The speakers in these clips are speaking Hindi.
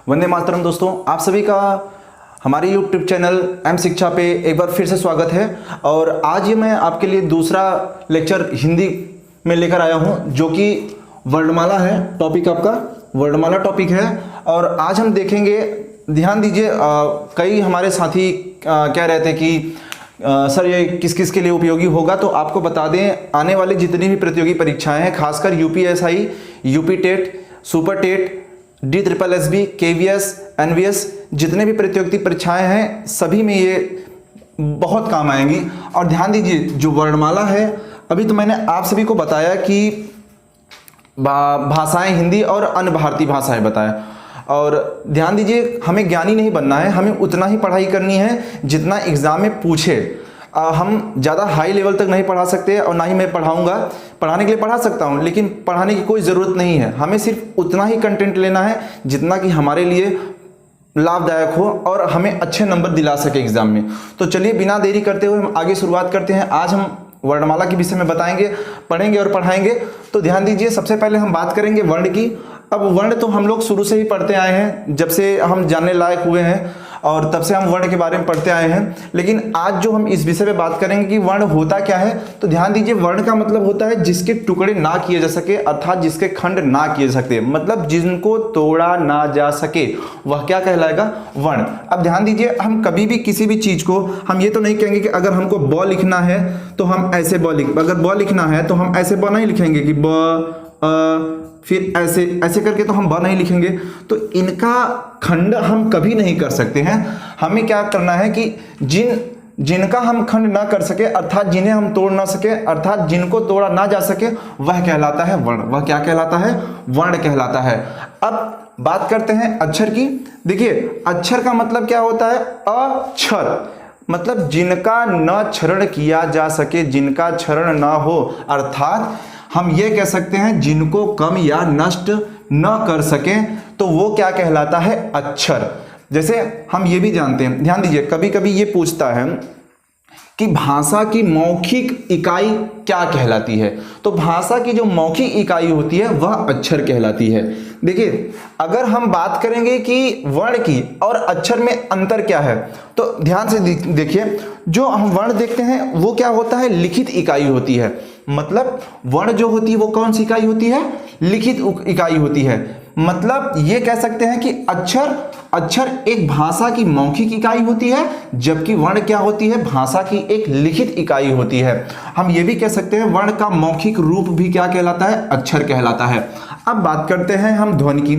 वंदे मातरम दोस्तों, आप सभी का हमारे YouTube चैनल एम शिक्षा पे एक बार फिर से स्वागत है। और आज ये मैं आपके लिए दूसरा लेक्चर हिंदी में लेकर आया हूँ, जो कि वर्णमाला है। टॉपिक आपका वर्णमाला टॉपिक है। और आज हम देखेंगे, ध्यान दीजिए, कई हमारे साथी कह रहे थे कि सर ये किस किस के लिए उपयोगी होगा। तो आपको बता दें, आने वाली जितनी भी प्रतियोगी परीक्षाएं हैं, खासकर UPSI, UP TET, super TET, DSSB, KVS, NVS, जितने भी प्रतियोगिता परीक्षाएं हैं सभी में ये बहुत काम आएंगी। और ध्यान दीजिए, जो वर्णमाला है, अभी तो मैंने आप सभी को बताया कि भाषाएं हिंदी और अन्य भारतीय भाषाएं बताया। और ध्यान दीजिए, हमें ज्ञानी नहीं बनना है, हमें उतना ही पढ़ाई करनी है जितना एग्जाम में पूछे। हम ज़्यादा हाई लेवल तक नहीं पढ़ा सकते, और ना ही मैं पढ़ाऊंगा। पढ़ाने के लिए पढ़ा सकता हूं, लेकिन पढ़ाने की कोई ज़रूरत नहीं है। हमें सिर्फ उतना ही कंटेंट लेना है जितना कि हमारे लिए लाभदायक हो और हमें अच्छे नंबर दिला सके एग्जाम में। तो चलिए बिना देरी करते हुए हम आगे शुरुआत करते हैं। आज हम वर्णमाला के विषय में बताएंगे, पढ़ेंगे और पढ़ाएंगे। तो ध्यान दीजिए, सबसे पहले हम बात करेंगे वर्ण की। अब वर्ण तो हम लोग शुरू से ही पढ़ते आए हैं, जब से हम जानने लायक हुए हैं, और तब से हम वर्ण के बारे में पढ़ते आए हैं। लेकिन आज जो हम इस विषय पे बात करेंगे कि वर्ण होता क्या है, तो ध्यान दीजिए, वर्ण का मतलब होता है जिसके टुकड़े ना किए जा सके, अर्थात जिसके खंड ना किए जा सकते, मतलब जिनको तोड़ा ना जा सके, वह क्या कहलाएगा? वर्ण। अब ध्यान दीजिए, हम कभी भी किसी भी चीज को हम ये तो नहीं कहेंगे कि अगर हमको ब लिखना है तो हम ऐसे ब लिख, अगर ब लिखना है तो हम ऐसे ब नहीं लिखेंगे कि ब फिर ऐसे ऐसे करके तो हम ब नहीं लिखेंगे। तो इनका खंड हम कभी नहीं कर सकते हैं। हमें क्या करना है कि जिनका हम खंड ना कर सके, अर्थात जिन्हें हम तोड़ ना सके, अर्थात जिनको तोड़ा ना जा सके, वह कहलाता है वर्ण। वह क्या कहलाता है? वर्ण कहलाता है। अब बात करते हैं अक्षर की। देखिए, अक्षर का मतलब क्या होता है? अक्षर मतलब जिनका न क्षरण किया जा सके, जिनका क्षरण ना हो, अर्थात हम ये कह सकते हैं जिनको कम या नष्ट न कर सकें, तो वो क्या कहलाता है? अक्षर। जैसे हम ये भी जानते हैं, ध्यान दीजिए, कभी कभी ये पूछता है कि भाषा की मौखिक इकाई क्या कहलाती है। तो भाषा की जो मौखिक इकाई होती है वह अक्षर कहलाती है। देखिए, अगर हम बात करेंगे कि वर्ण की और अक्षर में अंतर क्या है, तो ध्यान से देखिए, जो हम वर्ण देखते हैं वो क्या होता है? लिखित इकाई होती है। मतलब वर्ण जो होती है वो कौन सी इकाई होती है? लिखित इकाई होती है। मतलब ये कह सकते हैं कि अक्षर एक भाषा की मौखिक इकाई होती है, जबकि वर्ण क्या होती है? भाषा की एक लिखित इकाई होती है। हम ये भी कह सकते हैं वर्ण का मौखिक रूप भी क्या कहलाता है? अक्षर कहलाता है। अब बात करते हैं हम ध्वनि की।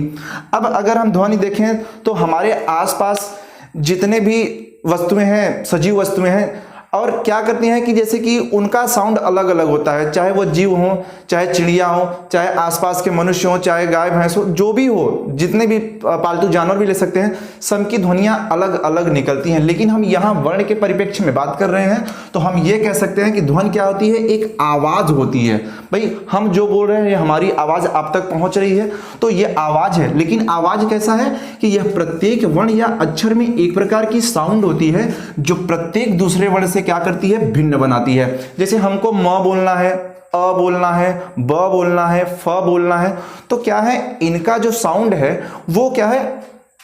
अब अगर हम ध्वनि देखें तो हमारे आसपास जितने भी वस्तुएं हैं, सजीव वस्तुएं हैं, और क्या करती हैं कि जैसे कि उनका साउंड अलग अलग होता है, चाहे वो जीव हो, चाहे चिड़िया हो, चाहे आसपास के मनुष्य हो, चाहे गाय भैंस हो, जो भी हो, जितने भी पालतू जानवर भी ले सकते हैं, सबकी ध्वनियाँ अलग अलग निकलती हैं। लेकिन हम यहाँ वर्ण के परिप्रेक्ष्य में बात कर रहे हैं, तो हम ये कह सकते हैं कि ध्वनि क्या होती है? एक आवाज होती है। भाई, हम जो बोल रहे हैं हमारी आवाज आप तक पहुंच रही है, तो ये आवाज है। लेकिन आवाज कैसा है कि यह प्रत्येक वर्ण या अक्षर में एक प्रकार की साउंड होती है, जो प्रत्येक दूसरे वर्ण से क्या करती है? भिन्न बनाती है। जैसे हमको म बोलना है, अ बोलना है, ब बोलना है, फ बोलना है, तो क्या है? इनका जो साउंड है वो क्या है?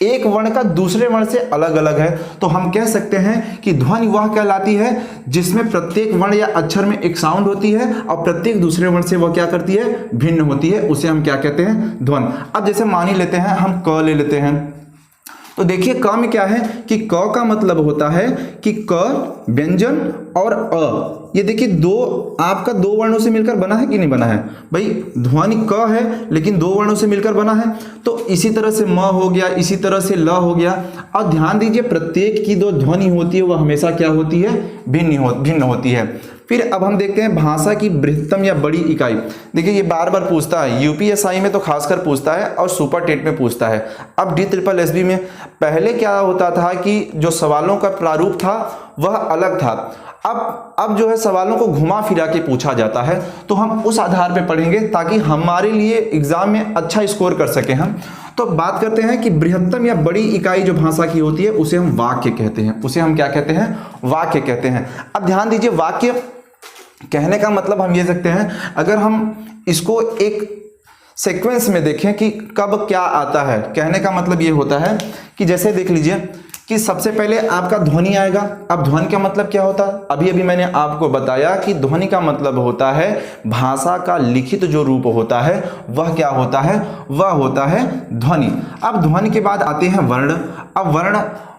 एक वर्ण का दूसरे वर्ण से अलग अलग है। तो हम कह सकते हैं कि ध्वनि वह कहलाती है जिसमें प्रत्येक वर्ण या अक्षर में एक साउंड होती है और प्रत्येक दूसरे वर्ण से वह क्या करती है? भिन्न होती है। उसे हम क्या कहते हैं? ध्वनि। अब जैसे मान ही लेते हैं, हम क ले लेते हैं, तो देखिए क में क्या है कि क का मतलब होता है कि क व्यंजन और अ, ये देखिए आपका दो वर्णों से मिलकर बना है कि नहीं बना है? भाई, ध्वनि क है लेकिन दो वर्णों से मिलकर बना है। तो इसी तरह से म हो गया, इसी तरह से ल हो गया। और ध्यान दीजिए, प्रत्येक की जो ध्वनि होती है वह हमेशा क्या होती है? भिन्न होती है। फिर अब हम देखते हैं भाषा की बृहत्तम या बड़ी इकाई। देखिए, ये बार बार पूछता है, यूपीएसआई में तो खासकर पूछता है और सुपर टेट में पूछता है। अब DSSB में पहले क्या होता था कि जो सवालों का प्रारूप था वह अलग था। अब जो है सवालों को घुमा फिरा के पूछा जाता है, तो हम उस आधार पे पढ़ेंगे ताकि हमारे लिए एग्जाम में अच्छा स्कोर कर सके हम। तो बात करते हैं कि बृहत्तम या बड़ी इकाई जो भाषा की होती है उसे हम वाक्य कहते हैं। उसे हम क्या कहते हैं? वाक्य कहते हैं। अब ध्यान दीजिए, वाक्य कहने का मतलब हम ये सकते हैं, अगर हम इसको एक सीक्वेंस में देखें कि कब क्या आता है। कहने का मतलब ये होता है कि जैसे देख लीजिए कि सबसे पहले आपका ध्वनि आएगा। अब ध्वनि का मतलब क्या होता है, अभी अभी मैंने आपको बताया कि ध्वनि का मतलब होता है भाषा का लिखित जो रूप होता है वह क्या होता है, वह होता है ध्वनि। अब ध्वनि के बाद आते हैं वर्ण। अब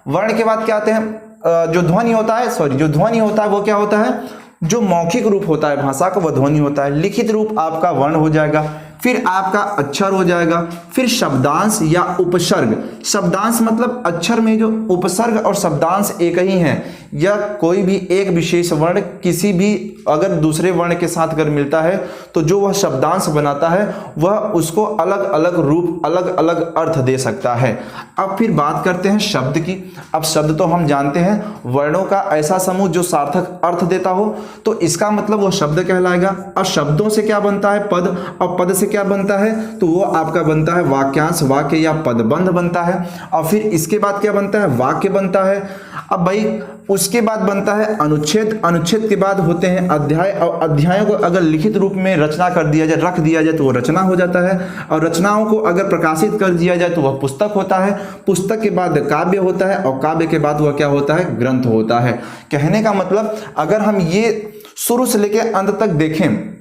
वर्ण के बाद क्या आते हैं, जो ध्वनि होता है वो क्या होता है, जो मौखिक रूप होता है भाषा का वह ध्वनि होता है। लिखित रूप आपका वर्ण हो जाएगा, फिर आपका अक्षर हो जाएगा, फिर शब्दांश या उपसर्ग। शब्दांश मतलब अक्षर में जो उपसर्ग और शब्दांश एक ही हैं, या कोई भी एक विशेष वर्ण किसी भी अगर दूसरे वर्ण के साथ अगर मिलता है तो जो वह शब्दांश बनाता है वह उसको अलग अलग रूप, अलग अलग अर्थ दे सकता है। अब फिर बात करते हैं शब्द की। अब शब्द तो हम जानते हैं वर्णों का ऐसा समूह जो सार्थक अर्थ देता हो, तो इसका मतलब वो शब्द कहलाएगा। अब शब्दों से क्या बनता है, पद। अब पद से क्या बनता है, तो वो आपका बनता है वाक्यांश, वाक्य या पदबंध बनता है। और फिर इसके बाद क्या बनता है, वाक्य बनता है। अब भाई उसके बाद बनता है अनुच्छेद। अनुच्छेद के बाद होते हैं अध्याय, और अध्यायों को अगर लिखित रूप में रचना कर दिया जाए, रख दिया जाए तो वो रचना हो जाता है। और रचनाओं को अगर प्रकाशित कर दिया जाए तो वह पुस्तक होता है। पुस्तक के बाद काव्य होता है, और काव्य के बाद वह क्या होता है, ग्रंथ होता है। कहने का मतलब अगर हम ये शुरू से लेकर अंत तक देखें,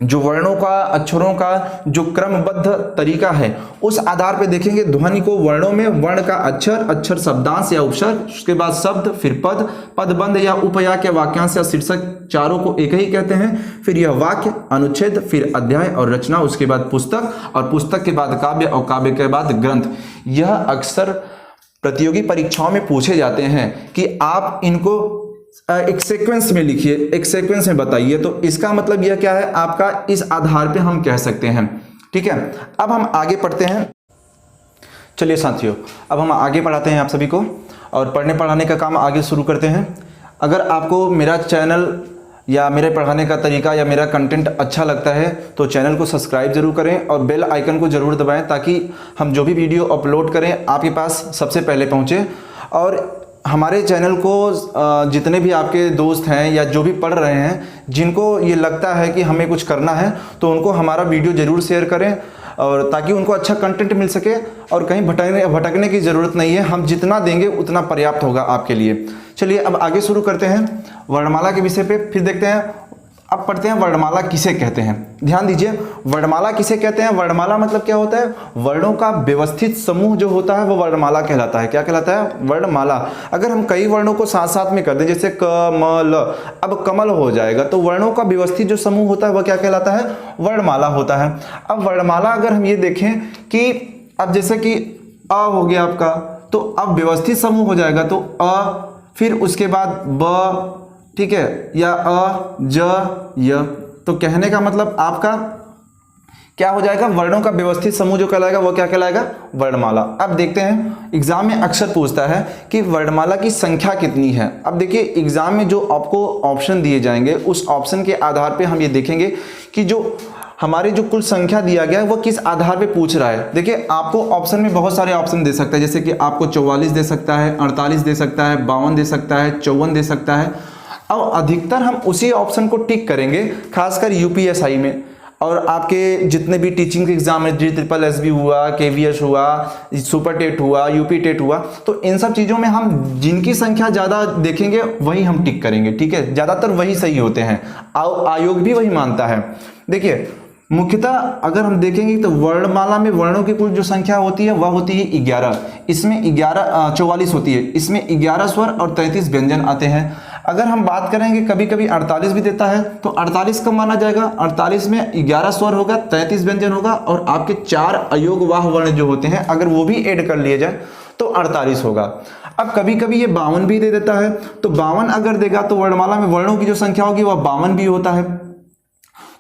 जो वर्णों का, अक्षरों का जो क्रमबद्ध तरीका है उस आधार पे देखेंगे ध्वनि को। वर्णों में वर्ण का अक्षर, अक्षर शब्दांश या उपसर्ग, उसके बाद शब्द, फिर पद, पदबंध या उपवाक्य, वाक्यांश या शीर्षक, चारों को एक ही कहते हैं। फिर यह वाक्य, अनुच्छेद, फिर अध्याय और रचना, उसके बाद पुस्तक, और पुस्तक के बाद काव्य, और काव्य के बाद ग्रंथ। यह अक्सर प्रतियोगी परीक्षाओं में पूछे जाते हैं कि आप इनको एक सीक्वेंस में लिखिए, एक सीक्वेंस में बताइए। तो इसका मतलब यह क्या है आपका, इस आधार पे हम कह सकते हैं। ठीक है, अब हम आगे पढ़ते हैं। चलिए साथियों, अब हम आगे पढ़ाते हैं आप सभी को, और पढ़ने पढ़ाने का काम आगे शुरू करते हैं। अगर आपको मेरा चैनल या मेरे पढ़ाने का तरीका या मेरा कंटेंट अच्छा लगता है तो चैनल को सब्सक्राइब जरूर करें और बेल आइकन को जरूर दबाएं, ताकि हम जो भी वीडियो अपलोड करें आपके पास सबसे पहले पहुँचे। और हमारे चैनल को जितने भी आपके दोस्त हैं या जो भी पढ़ रहे हैं, जिनको ये लगता है कि हमें कुछ करना है, तो उनको हमारा वीडियो ज़रूर शेयर करें, और ताकि उनको अच्छा कंटेंट मिल सके और कहीं भटकने की ज़रूरत नहीं है। हम जितना देंगे उतना पर्याप्त होगा आपके लिए। चलिए अब आगे शुरू करते हैं वर्णमाला के विषय पे, फिर देखते हैं। अब पढ़ते हैं वर्णमाला किसे कहते हैं। ध्यान दीजिए, वर्णमाला किसे कहते हैं। वर्णमाला मतलब क्या होता है, वर्णों का व्यवस्थित समूह जो होता है वो वर्णमाला कहलाता है। क्या कहलाता है, वर्णमाला। अगर हम कई वर्णों को साथ साथ में कर दें, जैसे कमल, अब कमल हो जाएगा, तो वर्णों का व्यवस्थित जो समूह होता है वह क्या कहलाता है, वर्णमाला होता है। अब वर्णमाला अगर हम ये देखें कि अब जैसे कि अ हो गया आपका, तो अब व्यवस्थित समूह हो जाएगा, तो अ, फिर उसके बाद ब, ठीक है, या अ, ज, य। तो कहने का मतलब आपका क्या हो जाएगा, वर्णों का व्यवस्थित समूह जो कहलाएगा वो क्या कहलाएगा, वर्णमाला। अब देखते हैं, एग्जाम में अक्सर पूछता है कि वर्णमाला की संख्या कितनी है। अब देखिए, एग्जाम में जो आपको ऑप्शन दिए जाएंगे उस ऑप्शन के आधार पे हम ये देखेंगे कि जो हमारी जो कुल संख्या दिया गया है वो किस आधार पे पूछ रहा है। देखिए, आपको ऑप्शन में बहुत सारे ऑप्शन दे सकता है, जैसे कि आपको 44 दे सकता है, 48 दे सकता है, 52 दे सकता है, 54 दे सकता है। अब अधिकतर हम उसी ऑप्शन को टिक करेंगे, खासकर यूपीएसआई में, और आपके जितने भी टीचिंग के एग्जाम है, JSSB हुआ, KVS हुआ, सुपर टेट हुआ, यूपी टेट हुआ, तो इन सब चीज़ों में हम जिनकी संख्या ज़्यादा देखेंगे वही हम टिक करेंगे। ठीक है, ज़्यादातर वही सही होते हैं, आयोग भी वही मानता है। देखिए, मुख्यतः अगर हम देखेंगे तो वर्णमाला में वर्णों की कुल जो संख्या होती है वह होती है 11। इसमें 44 होती है, इसमें 11 स्वर और 33 व्यंजन आते हैं। अगर हम बात करेंगे, कभी कभी 48 भी देता है, तो 48 कब माना जाएगा, 48 में 11 स्वर होगा, 33 व्यंजन होगा, और आपके 4 अयोगवाह वर्ण जो होते हैं अगर वो भी ऐड कर लिए जाए तो 48 होगा। अब कभी कभी ये 52 भी दे देता है, तो 52 अगर देगा तो वर्णमाला में वर्णों की जो संख्या होगी वह 52 भी होता है।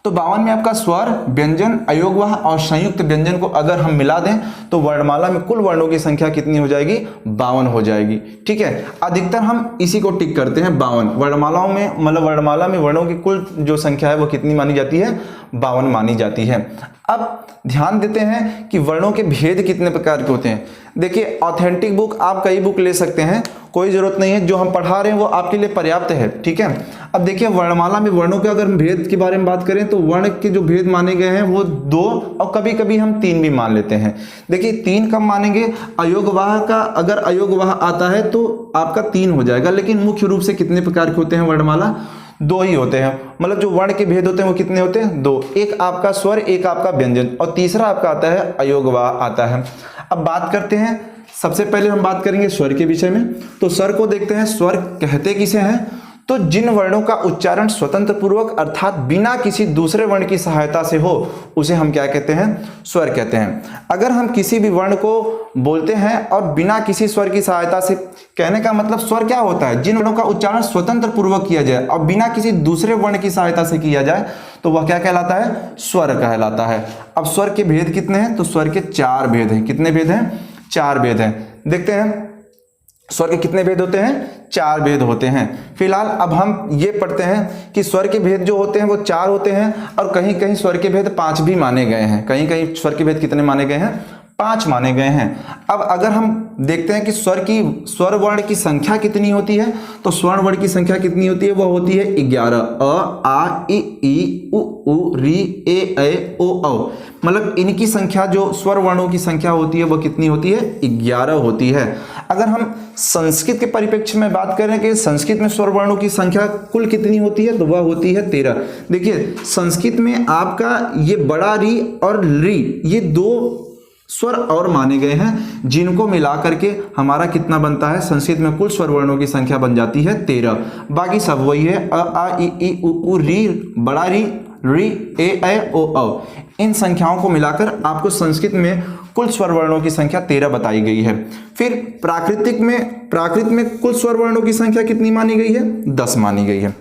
तो 52 में आपका स्वर, व्यंजन, अयोगवाह और संयुक्त व्यंजन को अगर हम मिला दें तो वर्णमाला में कुल वर्णों की संख्या कितनी हो जाएगी, 52 हो जाएगी। ठीक है, अधिकतर हम इसी को टिक करते हैं, 52। वर्णमालाओं में मतलब वर्णमाला में वर्णों की कुल जो संख्या है वो कितनी मानी जाती है, 52 मानी जाती है। अब ध्यान देते हैं कि वर्णों के भेद कितने प्रकार के होते हैं। देखिए, ऑथेंटिक बुक आप कई बुक ले सकते हैं, कोई ज़रूरत नहीं है, जो हम पढ़ा रहे हैं वो आपके लिए पर्याप्त है, ठीक है। अब देखिए, वर्णमाला में वर्णों के अगर हम भेद के बारे में बात करें तो वर्ण के जो भेद माने गए हैं वो 2 और कभी कभी हम 3 भी मान लेते हैं। देखिए, 3 कब मानेंगे, अयोगवाह का अगर अयोगवाह आता है तो आपका 3 हो जाएगा, लेकिन मुख्य रूप से कितने प्रकार के होते हैं वर्णमाला, 2 ही होते हैं। मतलब जो वर्ण के भेद होते हैं वो कितने होते हैं, 2, एक आपका स्वर, एक आपका व्यंजन, और तीसरा आपका आता है अयोगवाह आता है। अब बात करते हैं, सबसे पहले हम बात करेंगे स्वर के विषय में। तो स्वर को देखते हैं, स्वर कहते किसे हैं, तो जिन वर्णों का उच्चारण स्वतंत्र पूर्वक अर्थात बिना किसी दूसरे वर्ण की सहायता से हो उसे हम क्या कहते हैं, स्वर कहते हैं। अगर हम किसी भी वर्ण को बोलते हैं और बिना किसी स्वर की सहायता से, कहने का मतलब स्वर क्या होता है, जिन वर्णों का उच्चारण स्वतंत्र पूर्वक किया जाए और बिना किसी दूसरे वर्ण की सहायता से किया जाए तो वह क्या कहलाता है, स्वर कहलाता है। अब स्वर के भेद कितने हैं, तो स्वर के 4 भेद हैं। कितने भेद हैं, 4 भेद हैं। देखते हैं स्वर के कितने भेद होते हैं, 4 भेद होते हैं। फिलहाल अब हम ये पढ़ते हैं कि स्वर के भेद जो होते हैं वो 4 होते हैं, और कहीं कहीं स्वर के भेद 5 भी माने गए हैं। कहीं कहीं स्वर के भेद कितने माने गए हैं, 5 माने गए हैं। अब अगर हम देखते हैं कि स्वर वर्ण की संख्या कितनी होती है, तो स्वर्ण वर्ण की संख्या कितनी होती है, वह होती है 11। अ, आ, इ, ई, उ, री, ए, ऐ, ओ, औ। मतलब इनकी संख्या, जो स्वर वर्णों की संख्या होती है वह कितनी होती है, 11 होती है। अगर हम संस्कृत के परिप्रेक्ष्य में बात करें कि संस्कृत में स्वर वर्णों की संख्या कुल कितनी होती है, तो वह होती है 13। देखिए, संस्कृत में आपका ये बड़ा री और री, ये 2 स्वर और माने गए हैं, जिनको मिला करके हमारा कितना बनता है, संस्कृत में कुल स्वर वर्णों की संख्या बन जाती है 13। बाकी सब वही है, अ, आ, इ, ई, उ, री, बड़ा री, ए, ऐ, ओ, औ। इन संख्याओं को मिलाकर आपको संस्कृत में कुल स्वर वर्णों की संख्या 13 बताई गई है। फिर प्राकृत में कुल स्वर वर्णों की संख्या कितनी मानी गई है, 10 मानी गई है।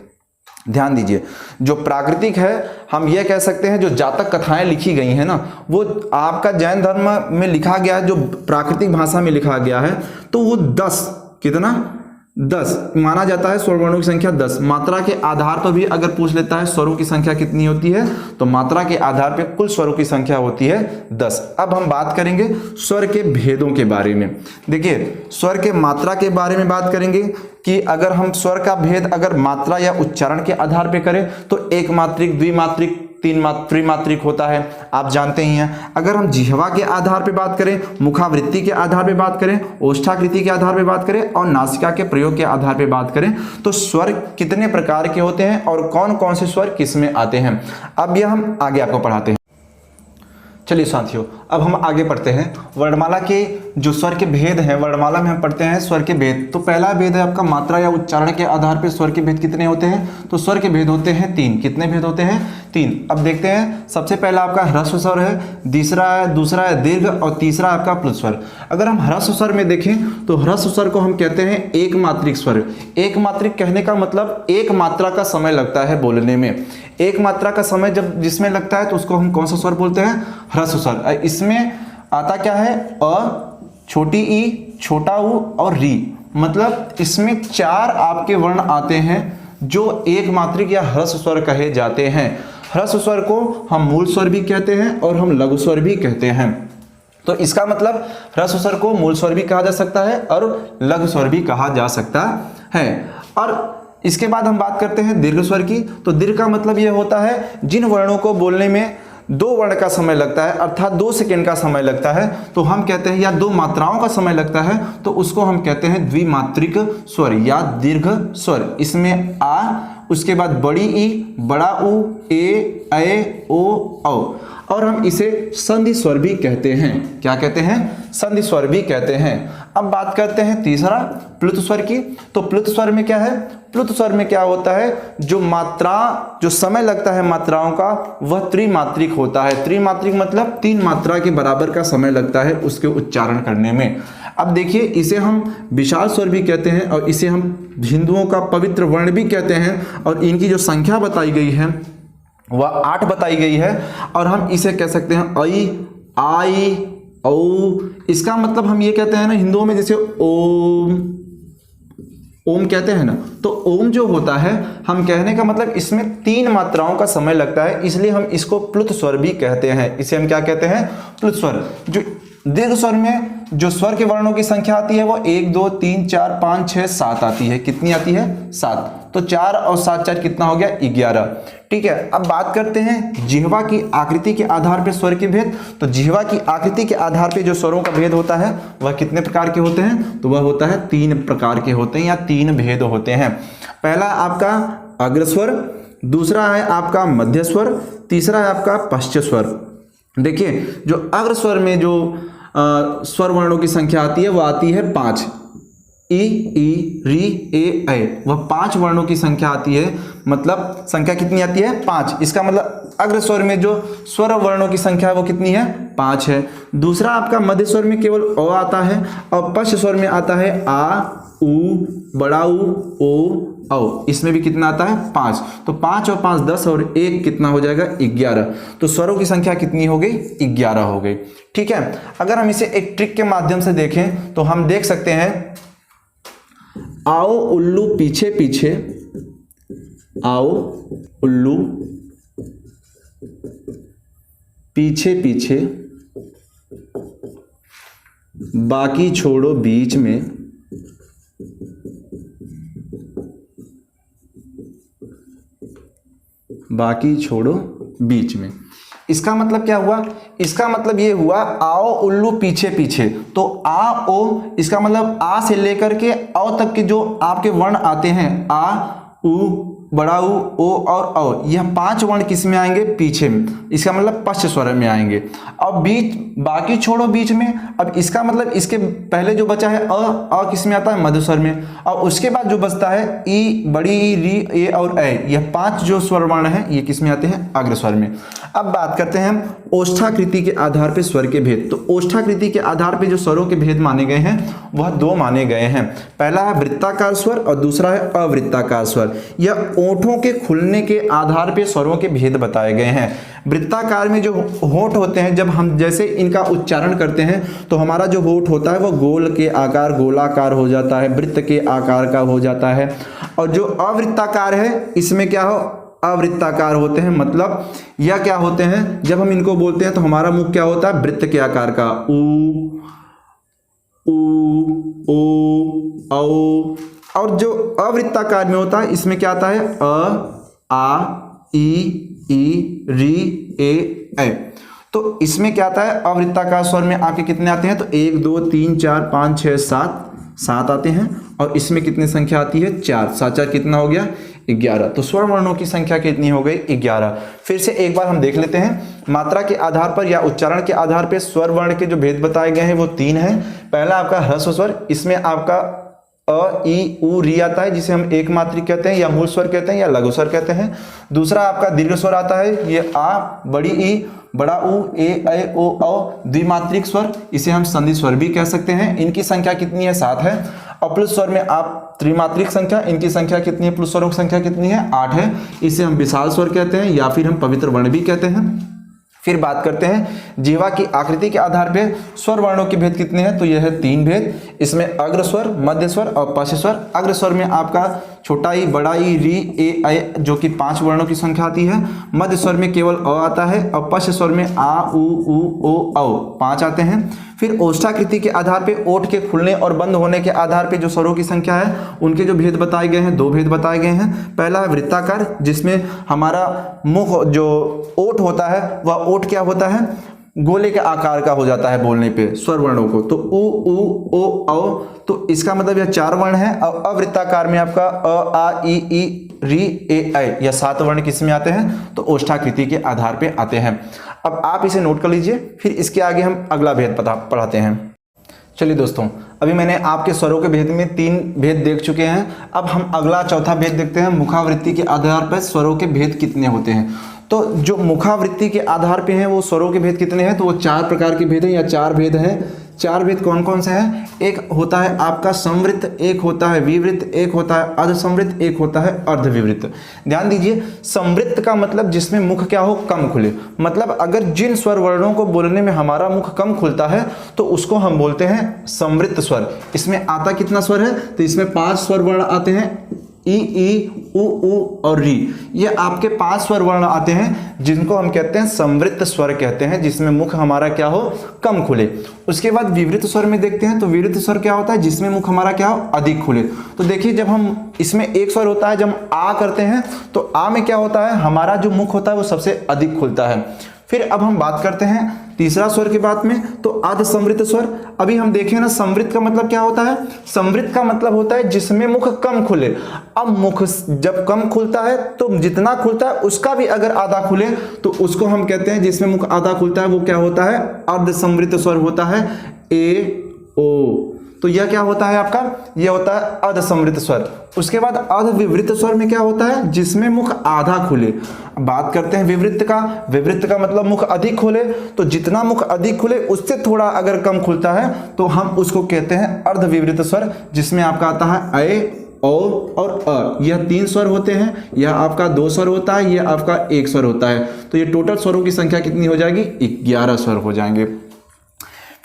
ध्यान दीजिए, जो प्राकृतिक है, हम ये कह सकते हैं जो जातक कथाएं लिखी गई हैं ना, वो आपका जैन धर्म में लिखा गया है, जो प्राकृतिक भाषा में लिखा गया है, तो वो 10 कितना 10 माना जाता है। स्वर वर्णों की संख्या 10। मात्रा के आधार पर भी अगर पूछ लेता है स्वरों की संख्या कितनी होती है, तो मात्रा के आधार पर कुल स्वरों की संख्या होती है 10। अब हम बात करेंगे स्वर के भेदों के बारे में। देखिए, स्वर के मात्रा के बारे में बात करेंगे कि अगर हम स्वर का भेद अगर मात्रा या उच्चारण के आधार पर करें तो एक मात्रिक, द्विमात्रिक, त्रिमात्रिक होता है, आप जानते ही हैं। अगर हम जिह्वा के आधार पर बात करें, मुखावृत्ति के आधार पर बात करें, ओष्ठाकृति के आधार पर बात करें और नासिका के प्रयोग के आधार पर बात करें, तो स्वर कितने प्रकार के होते हैं और कौन कौन से स्वर किस में आते हैं, अब यह हम आगे आपको पढ़ाते हैं। चलिए साथियों, अब हम आगे पढ़ते हैं वर्णमाला के जो स्वर के भेद हैं। वर्णमाला में हम पढ़ते हैं स्वर के भेद। तो पहला भेद है आपका मात्रा या उच्चारण के आधार पर स्वर के भेद कितने होते हैं, तो स्वर के भेद होते हैं 3। कितने भेद होते हैं, 3। अब देखते हैं, सबसे पहला आपका ह्रस्व स्वर है, दूसरा है दीर्घ और तीसरा आपका प्लुत स्वर। अगर हम ह्रस्व स्वर में देखें तो ह्रस्व स्वर को हम कहते हैं एक मात्रिक स्वर। एक मात्रिक कहने का मतलब एक मात्रा का समय लगता है बोलने में। एक मात्रा का समय जब जिसमें लगता है तो उसको हम कौन सा स्वर बोलते हैं, ह्रस्व स्वर। इसमें आता क्या है, अ, छोटी ई, छोटा उ और री। मतलब इसमें 4 आपके वर्ण आते हैं जो एक मात्रिक या ह्रस्व स्वर कहे जाते हैं। ह्रस्व स्वर को हम मूल स्वर भी कहते हैं और हम लघु स्वर भी कहते हैं। तो इसका मतलब ह्रस्व स्वर को मूल स्वर भी कहा जा सकता है और लघु स्वर भी कहा जा सकता है। और इसके बाद हम बात करते हैं दीर्घ स्वर की। तो दीर्घ का मतलब यह होता है जिन वर्णों को बोलने में 2 वर्ण का समय लगता है, अर्थात 2 सेकेंड का समय लगता है, तो हम कहते हैं, या 2 मात्राओं का समय लगता है, तो उसको हम कहते हैं द्विमात्रिक स्वर या दीर्घ स्वर। इसमें आ, उसके बाद बड़ी ई, बड़ा उ, ए, ऐ, ओ, औ, और हम इसे संधि स्वर भी कहते हैं। क्या कहते हैं, संधि स्वर भी कहते हैं। अब बात करते हैं तीसरा प्लुत स्वर की। तो प्लुत स्वर में क्या है, प्लुत स्वर में क्या होता है, जो समय लगता है मात्राओं का वह त्रिमात्रिक होता है। त्रिमात्रिक मतलब 3 मात्रा के बराबर का समय लगता है उसके उच्चारण करने में। अब देखिए, इसे हम विशाल स्वर भी कहते हैं और इसे हम हिंदुओं का पवित्र वर्ण भी कहते हैं, और इनकी जो संख्या बताई गई है वह 8 बताई गई है। और हम इसे कह सकते हैं ऐ, आई, औ। इसका मतलब हम ये कहते हैं ना हिंदुओं में, जैसे ओम, ओम कहते हैं ना, तो ओम जो होता है, हम कहने का मतलब इसमें 3 मात्राओं का समय लगता है, इसलिए हम इसको प्लुत स्वर भी कहते हैं। इसे हम क्या कहते हैं? प्लुत स्वर। जो दीर्घ स्वर में जो स्वर के वर्णों की संख्या आती है वो 1 2 3 4 5 6 7 आती है। कितनी आती है? 7। तो 4 और 7 4 कितना हो गया? 11। ठीक है, अब बात करते हैं जिह्वा की आकृति के आधार पर स्वर के भेद। तो जिह्वा की आकृति के आधार पर जो स्वरों का भेद होता है वह कितने प्रकार के होते हैं? तो वह होता है 3 प्रकार के होते हैं या 3 भेद होते हैं। पहला आपका अग्रस्वर, दूसरा है आपका मध्य स्वर, तीसरा है आपका पश्च स्वर। देखिए, जो अग्र स्वर में जो स्वर वर्णों की संख्या आती है वो आती है 5। ई ई री ए ऐ, वह 5 वर्णों की संख्या आती है। मतलब संख्या कितनी आती है? 5। इसका मतलब अग्र स्वर में जो स्वर वर्णों की संख्या है वो कितनी है? 5 है। दूसरा आपका मध्य स्वर में केवल अ आता है और पश्च स्वर में आता है आ, उ, बड़ा उ, ओ, औ। इसमें भी कितना आता है? 5। तो 5 और 5 10 और 1 कितना हो जाएगा? 11। तो स्वरों की संख्या कितनी हो गई? 11 हो गई। ठीक है, अगर हम इसे एक ट्रिक के माध्यम से देखें तो हम देख सकते हैं, आओ उल्लू पीछे पीछे, आओ उल्लू पीछे पीछे, बाकी छोड़ो बीच में, बाकी छोड़ो बीच में। इसका मतलब क्या हुआ? इसका मतलब ये हुआ, आओ उल्लू पीछे पीछे। तो आ ओ, इसका मतलब आ से लेकर के औ तक के जो आपके वर्ण आते हैं, आ, उ, बड़ा उ, ओ और औ, यह 5 वर्ण किस में आएंगे? पीछे में। इसका मतलब पश्च स्वर में आएंगे। अब बीच, बाकी छोड़ो बीच में। अब इसका मतलब इसके पहले जो बचा है अ किस में आता है? मध्य स्वर में। और उसके बाद जो बचता है ई, बड़ी ई, री, ए और ऐ, यह 5 जो स्वर वर्ण है ये किस में आते हैं? अग्र स्वर में। अब बात करते हैं हम ओष्ठाकृति के आधार पर स्वर के भेद। तो ओष्ठाकृति के आधार पर जो स्वरों के भेद माने गए हैं वह 2 माने गए हैं। पहला है वृत्ताकार स्वर और दूसरा है अवृत्ताकार स्वर। यह ओठों के खुलने के आधार पर स्वरों के भेद बताए गए हैं। वृत्ताकार में जो होंठ होते हैं, जब हम जैसे इनका उच्चारण करते हैं तो हमारा जो होंठ होता है वो गोल के आकार, गोलाकार हो जाता है, वृत्त के आकार का हो जाता है। और जो अवृत्ताकार है इसमें क्या हो? अवृत्ताकार होते हैं। मतलब यह क्या होते हैं? जब हम इनको बोलते हैं तो हमारा मुख क्या होता है? वृत्त के आकार का। उ, ओ, औ। और जो अवृत्ताकार में होता है इसमें क्या आता है? अ, आ, ई, री, ए, ऐ। तो इसमें क्या आता है? अवृत्ताकार स्वर में आपके कितने आते हैं? तो 1 2 3 4 5 6 7 आते हैं। और इसमें कितनी संख्या आती है? 4। 7 4 कितना हो गया? 11। तो स्वर वर्णों की संख्या कितनी हो गई? 11। फिर से एक बार हम देख लेते हैं। मात्रा के आधार पर या उच्चारण के आधार पर स्वर वर्ण के जो भेद बताए गए हैं वो 3 हैं। पहला आपका ह्रस्व स्वर, इसमें आपका अ, ई, उ, री आता है, जिसे हम एक मात्रिक कहते हैं या मूल स्वर कहते हैं या लघु स्वर कहते हैं। दूसरा आपका दीर्घ स्वर आता है, ये आ, बड़ी ई, बड़ा उ, ए, ऐ, ओ, औ। द्विमात्रिक स्वर, इसे हम संधि स्वर भी कह सकते हैं। इनकी संख्या कितनी है? 7 है। और प्लुत स्वर में आप त्रिमात्रिक संख्या, इनकी संख्या कितनी है? प्लुत स्वरों की संख्या कितनी है? 8 है। इसे हम विशाल स्वर कहते हैं या फिर हम पवित्र वर्ण भी कहते हैं। फिर बात करते हैं जिह्वा की आकृति के आधार पर स्वर वर्णों के भेद कितने हैं? तो यह है 3 भेद। इसमें अग्र स्वर, मध्य स्वर और पश्च स्वर। अग्र स्वर में आपका छोटा ई, बड़ा ई, री, ए, ऐ, जो कि 5 वर्णों की संख्या आती है। मध्य स्वर में केवल अ आता है और पश्च स्वर में आ, उ, ओ, औ 5 आते हैं। फिर ओष्ठाकृति के आधार पे ओठ के खुलने और बंद होने के आधार पे जो स्वरों की संख्या है उनके जो भेद बताए गए हैं, 2 भेद बताए गए हैं। पहला है वृत्ताकार, जिसमें हमारा मुख जो ओठ होता है वह ओठ क्या होता है? गोले के आकार का हो जाता है बोलने पे स्वर वर्णों को। तो उ, उ, ओ, औ। तो इसका मतलब यह 4 वर्ण है। और अवृत्ताकार में आपका अ, आ, ई, री, ए, ऐ, यह 7 वर्ण किस में आते हैं? तो ओष्ठाकृति के आधार पे आते हैं। अब आप इसे नोट कर लीजिए, फिर इसके आगे हम अगला भेद पढ़ाते हैं। चलिए दोस्तों, अभी मैंने आपके स्वरों के भेद में 3 भेद देख चुके हैं। अब हम अगला चौथा भेद देखते हैं, मुखावृत्ति के आधार पर स्वरों के भेद कितने होते हैं। तो जो मुखावृत्ति के आधार पे हैं वो स्वरों के भेद कितने हैं? तो वो 4 प्रकार के भेद हैं या 4 भेद हैं। 4 भेद कौन कौन से हैं? एक होता है आपका संवृत्त, एक होता है विवृत्त, एक होता है अर्धसंवृत्त, एक होता है अर्धविवृत्त। ध्यान दीजिए, संवृत्त का मतलब जिसमें मुख क्या हो, कम खुले। मतलब अगर जिन स्वर वर्णों को बोलने में हमारा मुख कम खुलता है तो उसको हम बोलते हैं संवृत्त स्वर। इसमें आता कितना स्वर है? तो इसमें 5 स्वर वर्ण आते हैं, ई, उ और री। ये आपके 5 स्वर वर्ण आते हैं जिनको हम कहते हैं संवृत्त स्वर कहते हैं, जिसमें मुख हमारा क्या हो, कम खुले। उसके बाद विवृत्त स्वर में देखते हैं तो विवृत्त स्वर क्या होता है? जिसमें मुख हमारा क्या हो, अधिक खुले। तो देखिए, जब हम इसमें एक स्वर होता है, जब हम आ करते हैं तो आ में क्या होता है, हमारा जो मुख होता है वो सबसे अधिक खुलता है। फिर अब हम बात करते हैं तीसरा स्वर की बात में, तो अर्धसंवृत्त स्वर। अभी हम देखें ना, संवृत्त का मतलब क्या होता है? संवृत्त का मतलब होता है जिसमें मुख कम खुले। अब मुख जब कम खुलता है तो जितना खुलता है उसका भी अगर आधा खुले तो उसको हम कहते हैं, जिसमें मुख आधा खुलता है वो क्या होता है? अर्धसंवृत्त स्वर होता है, ए, ओ। तो यह क्या होता है आपका? यह होता है अर्धसंवृत्त स्वर। उसके बाद अर्धविवृत्त स्वर में क्या होता है? जिसमें मुख आधा खुले। बात करते हैं विवृत्त का। विवृत्त का मतलब मुख अधिक खुले, तो जितना मुख अधिक खुले उससे थोड़ा अगर कम खुलता है तो हम उसको कहते हैं अर्धविवृत्त स्वर, जिसमें आपका आता है ए, ओ और अ। यह 3 स्वर होते हैं। यह आपका 2 स्वर होता है, यह आपका 1 स्वर होता है। तो ये टोटल स्वरों की संख्या कितनी हो जाएगी? 11 स्वर हो जाएंगे।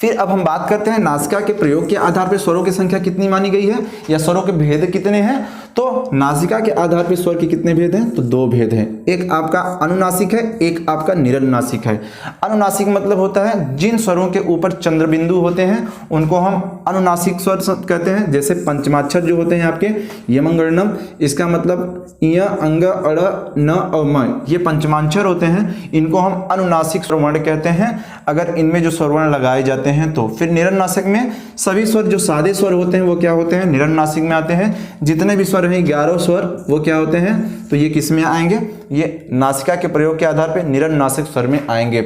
फिर अब हम बात करते हैं नासिका के प्रयोग के आधार पर स्वरों की संख्या कितनी मानी गई है, या स्वरों के भेद कितने हैं। तो नासिका के आधार पर स्वर के कितने भेद हैं? तो 2 भेद हैं। एक आपका अनुनासिक है, एक आपका निरनुनासिक है। अनुनासिक मतलब होता है जिन स्वरों के ऊपर चंद्र बिंदु होते हैं उनको हम अनुनासिक स्वर कहते हैं। जैसे पंचमाक्षर जो होते हैं आपके यमंगणम, इसका मतलब य, अंग, अड़, न और म, ये पंचमाक्षर होते हैं, इनको हम अनुनासिक स्वरवर्ण कहते हैं अगर इनमें जो स्वरवर्ण लगाए जाते हैं तो। फिर निरनुनासिक में सभी स्वर जो सादे स्वर होते हैं वो क्या होते हैं? निरनुनासिक में आते हैं। जितने भी स्वर हैं 11 स्वर वो क्या होते हैं? तो ये किस में आएंगे? ये नासिका के प्रयोग के आधार पर निरनुनासिक स्वर में आएंगे।